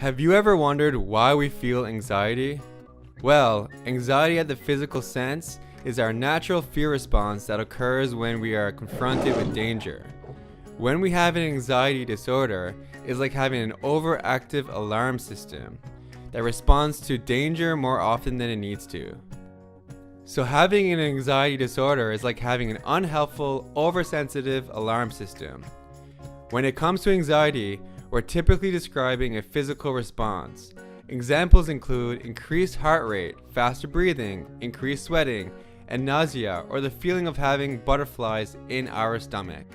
Have you ever wondered why we feel anxiety? Well, anxiety at the physical sense is our natural fear response that occurs when we are confronted with danger. When we have an anxiety disorder, it's like having an overactive alarm system that responds to danger more often than it needs to. So having an anxiety disorder is like having an unhelpful, oversensitive alarm system. When it comes to anxiety, we're typically describing a physical response. Examples include increased heart rate, faster breathing, increased sweating, and nausea or the feeling of having butterflies in our stomach.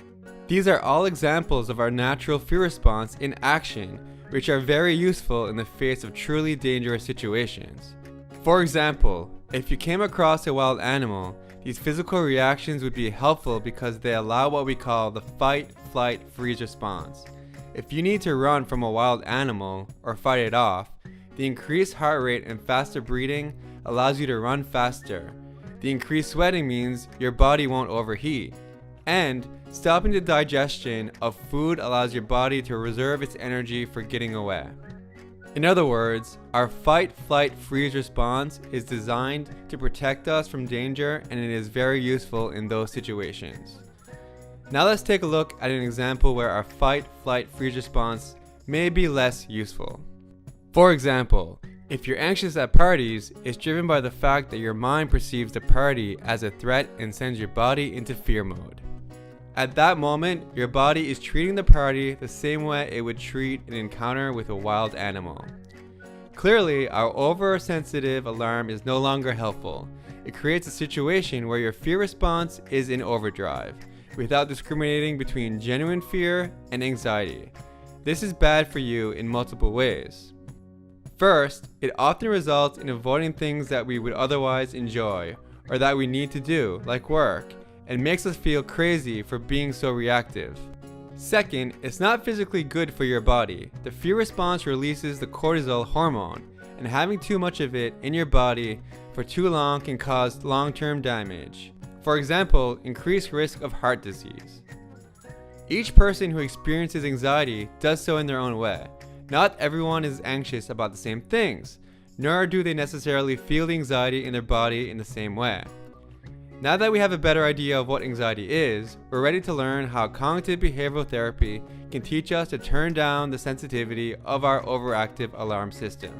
These are all examples of our natural fear response in action, which are very useful in the face of truly dangerous situations. For example, if you came across a wild animal, these physical reactions would be helpful because they allow what we call the fight, flight, freeze response. If you need to run from a wild animal or fight it off, the increased heart rate and faster breathing allows you to run faster. The increased sweating means your body won't overheat. And stopping the digestion of food allows your body to reserve its energy for getting away. In other words, our fight, flight, freeze response is designed to protect us from danger, and it is very useful in those situations. Now let's take a look at an example where our fight, flight, freeze response may be less useful. For example, if you're anxious at parties, it's driven by the fact that your mind perceives the party as a threat and sends your body into fear mode. At that moment, your body is treating the party the same way it would treat an encounter with a wild animal. Clearly, our oversensitive alarm is no longer helpful. It creates a situation where your fear response is in overdrive, without discriminating between genuine fear and anxiety. This is bad for you in multiple ways. First, it often results in avoiding things that we would otherwise enjoy or that we need to do, like work, and makes us feel crazy for being so reactive. Second, it's not physically good for your body. The fear response releases the cortisol hormone, and having too much of it in your body for too long can cause long-term damage. For example, increased risk of heart disease. Each person who experiences anxiety does so in their own way. Not everyone is anxious about the same things, nor do they necessarily feel the anxiety in their body in the same way. Now that we have a better idea of what anxiety is, we're ready to learn how cognitive behavioral therapy can teach us to turn down the sensitivity of our overactive alarm system.